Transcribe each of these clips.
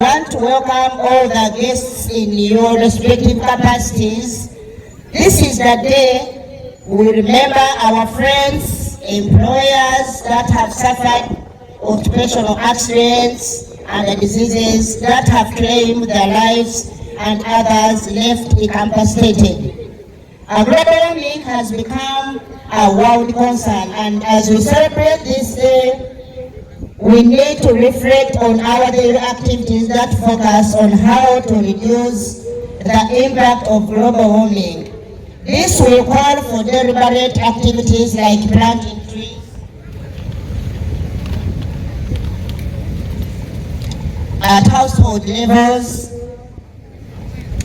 want to welcome all the guests in your respective capacities. This is the day we remember our friends, employers that have suffered occupational accidents and the diseases that have claimed their lives and others left incapacitated. Global warming has become a world concern, and as we celebrate this day, we need to reflect on our daily activities that focus on how to reduce the impact of global warming. This will call for deliberate activities like planting trees, at household levels,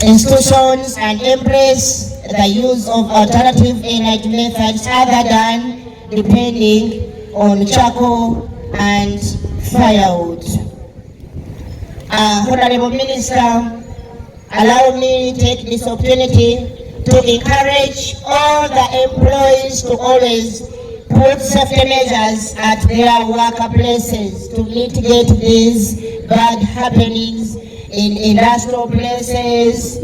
institutions, and embrace the use of alternative energy methods other than depending on charcoal and firewood. Honorable Minister, allow me to take this opportunity to encourage all the employees to always put safety measures at their workplaces to mitigate these bad happenings in industrial places,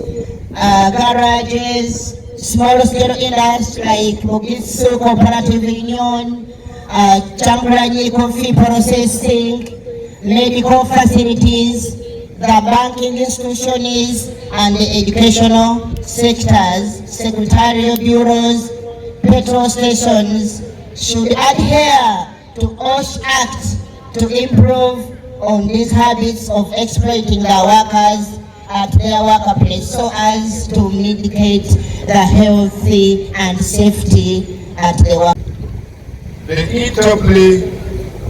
garages, small scale industries like Bogitsu Cooperative Union, Changulanyi coffee processing, medical facilities, the banking institutions, and the educational sectors, secretarial bureaus, petrol stations should adhere to OSH Act to improve on these habits of exploiting the workers at their workplace so as to mitigate the healthy and safety at the work. The interplay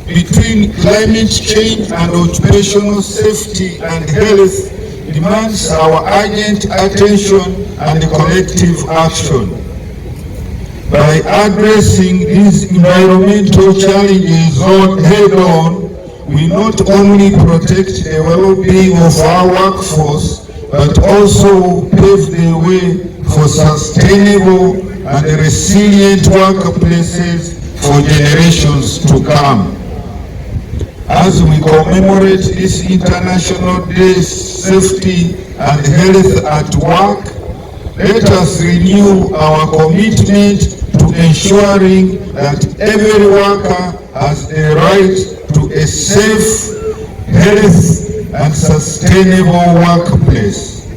between climate change and occupational safety and health demands our urgent attention and collective action. By addressing these environmental challenges head-on, we not only protect the well-being of our workforce, but also pave the way for sustainable and resilient workplaces for generations to come. As we commemorate this International Day Safety and Health at Work, let us renew our commitment to ensuring that every worker has the right to a safe, healthy, and sustainable workplace.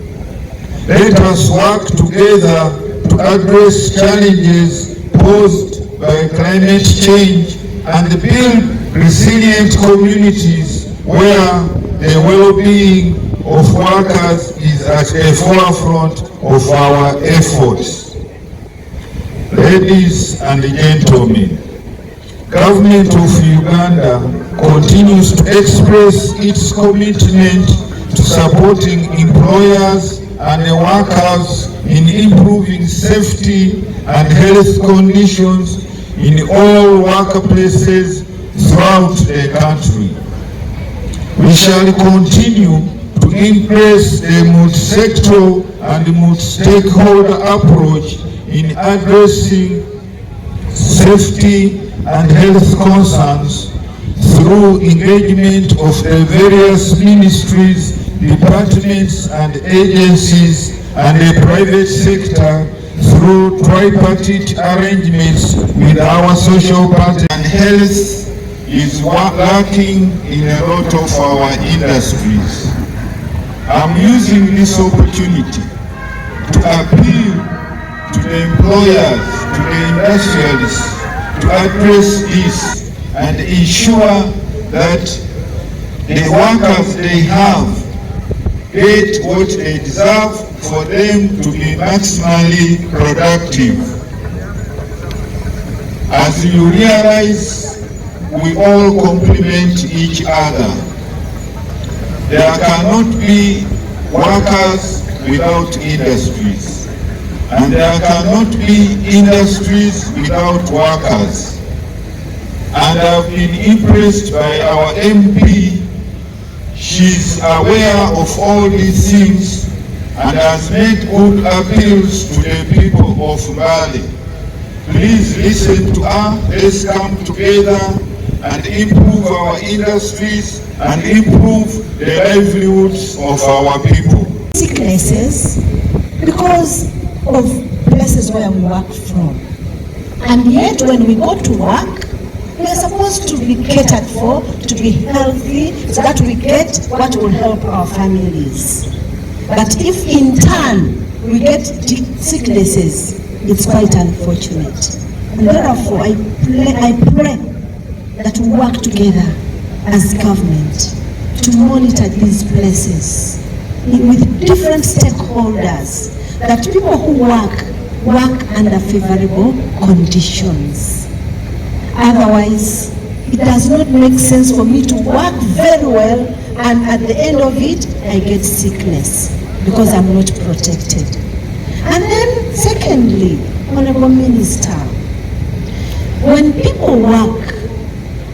Let us work together to address challenges posed by climate change and build resilient communities where the well-being of workers is at the forefront of our efforts. Ladies and gentlemen, Government of Uganda continues to express its commitment to supporting employers and workers in improving safety and health conditions in all workplaces throughout the country. We shall continue to embrace the multi-sectoral and multi-stakeholder approach in addressing safety and health concerns through engagement of the various ministries, departments and agencies and the private sector through tripartite arrangements with our social partners. And health is lacking in a lot of our industries. I'm using this opportunity to appeal to the employers, to the industrialists, to address this and ensure that the workers they have get what they deserve for them to be maximally productive. As you realize, we all complement each other. There cannot be workers without industries, and there cannot be industries without workers. And I've been impressed by our MP. She's aware of all these things and has made good appeals to the people of Mbale. Please listen to her. Let's come together and improve our industries and improve the livelihoods of our people. Sicknesses because of places where we work from. And yet when we go to work, we are supposed to be catered for, to be healthy, so that we get what will help our families. But if in turn we get sicknesses, it's quite unfortunate. And therefore I pray that we work together as government to monitor these places with different stakeholders, that people who work under favorable conditions. Otherwise, it does not make sense for me to work very well and at the end of it, I get sickness because I'm not protected. And then secondly, Honorable Minister, when people work,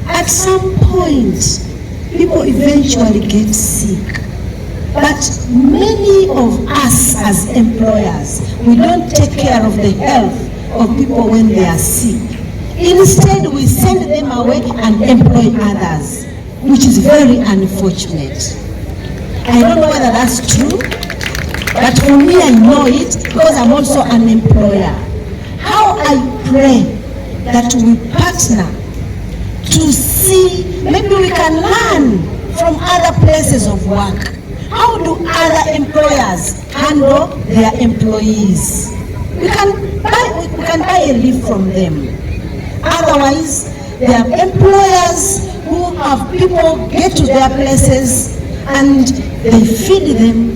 at some point, people eventually get sick. But many of us as employers, we don't take care of the health of people when they are sick. Instead, we send them away and employ others, which is very unfortunate. I don't know whether that's true, but for me, I know it because I'm also an employer. How I pray that we partner to see, maybe we can learn from other places of work. How do other employers handle their employees? We can buy a leaf from them. Otherwise, there are employers who have people get to their places and they feed them,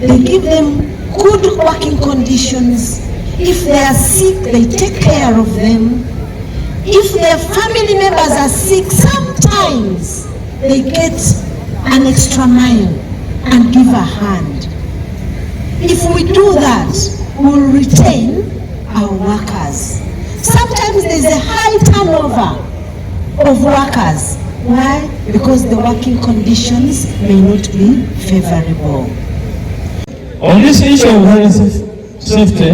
they give them good working conditions. If they are sick, they take care of them. If their family members are sick, sometimes they get an extra mile and give a hand. If we do that, we'll retain our workers. Sometimes there's a high turnover of workers. Why? Because the working conditions may not be favorable. On this issue of health safety,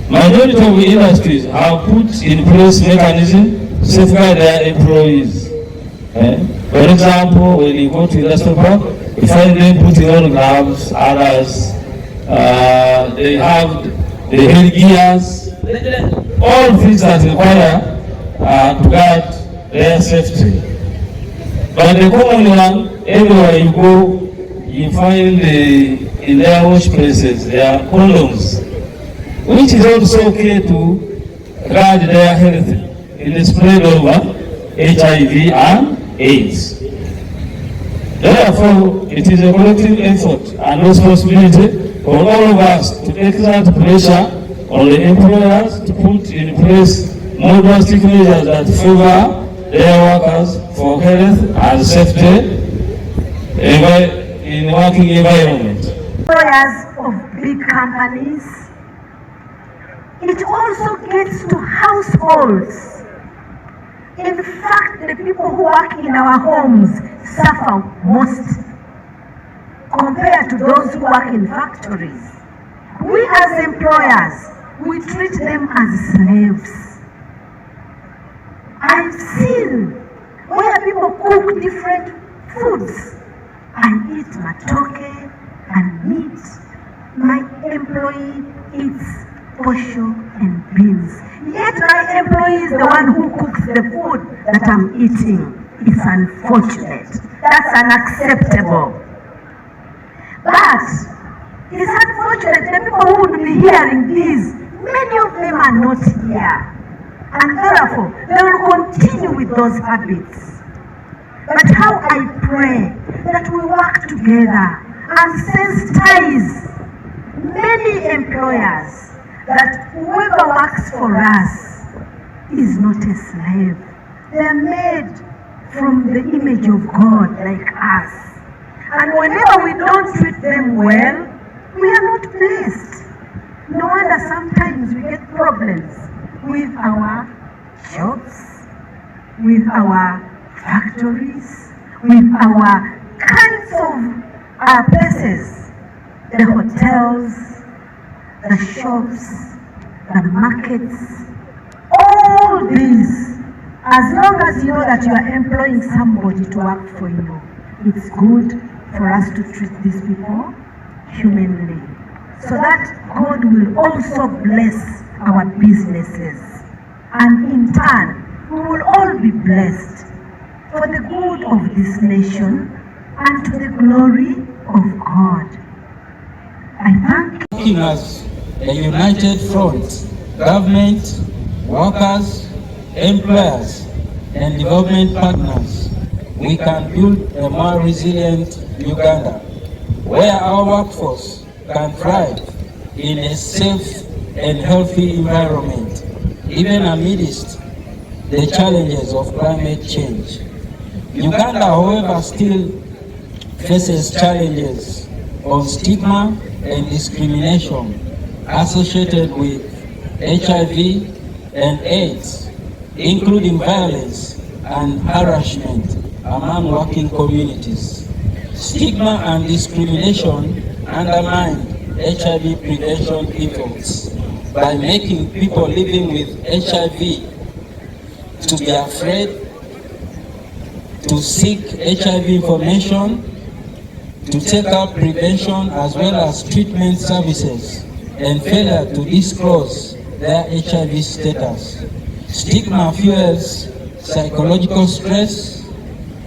majority of industries have put in place mechanisms to safeguard their employees. For example, when you go to industrial park, you find them putting on gloves, others, they have the headgears, all things that require to guard their safety. But the common one, everywhere you go, you find in their wash places, there are condoms, which is also okay to guard their health in the spread of HIV and AIDS. Therefore, it is a collective effort and responsibility for all of us to exert pressure on the employers to put in place more drastic measures that favor their workers for health and safety in working environment. Employers of big companies, it also gets to households. In fact, the people who work in our homes suffer most compared to those who work in factories. We as employers, we treat them as slaves. I've seen where people cook different foods. I eat matoke and meat. My employee eats posho and beans. Yet my employee is the one who cooks the food that I'm eating. It's unfortunate. That's unacceptable. But it's unfortunate the people who would be hearing this, many of them are not here. And therefore, they will continue with those habits. But how I pray that we work together and sensitize many employers that whoever works for us is not a slave. They are made from the image of God like us. And whenever we don't treat them well, we are not blessed. No wonder sometimes we get problems with our shops, with our factories, with our kinds of places, the hotels, the shops, the markets. All these As long as you know that you are employing somebody to work for you, it's good for us to treat these people humanly, so that God will also bless our businesses, and in turn we will all be blessed for the good of this nation and to the glory of God. I thank you. Working as a united front, government, workers, employers, and development partners, we can build a more resilient Uganda, where our workforce can thrive in a safe and healthy environment, even amidst the challenges of climate change. Uganda, however, still faces challenges of stigma and discrimination associated with HIV and AIDS, including violence and harassment among working communities. Stigma and discrimination undermine HIV prevention efforts by making people living with HIV to be afraid to seek HIV information, to take up prevention as well as treatment services, and failure to disclose their HIV status. Stigma fuels psychological stress,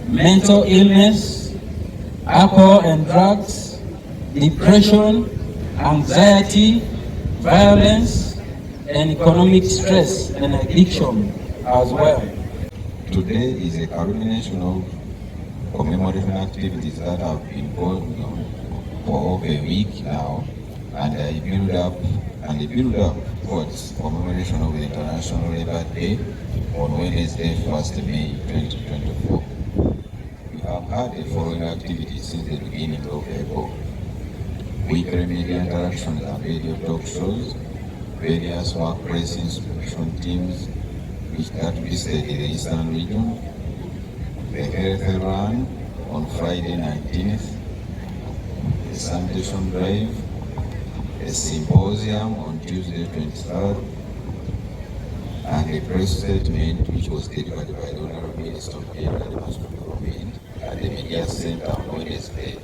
mental illness, alcohol and drugs, depression, anxiety, violence, and economic stress and addiction as well. Today is a culmination of commemoration activities that have been going on for over a week now, and a build up towards commemoration of the International Labour Day on Wednesday, 1st May 2024. We have had the following activities since the beginning of April: weekly media interactions and radio talk shows, various workplace inspection teams that visited the Eastern region, the health run on Friday 19th, the sanitation drive, a symposium on Tuesday 23rd, and a press statement which was delivered by the Honorable Minister of Health and Development at the Media Center on Wednesday.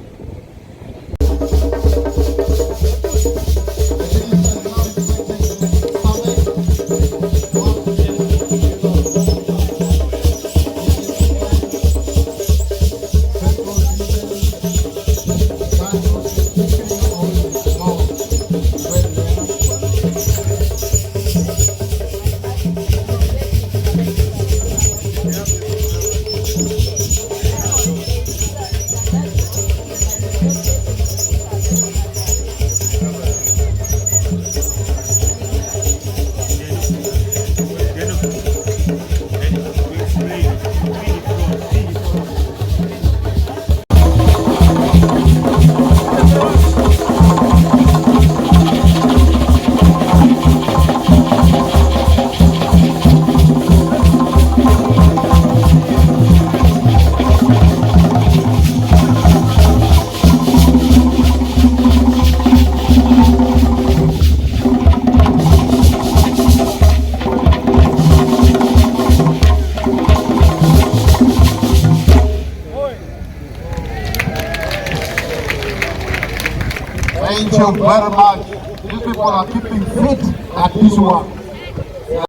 Thank you very much. These people are keeping fit at this work.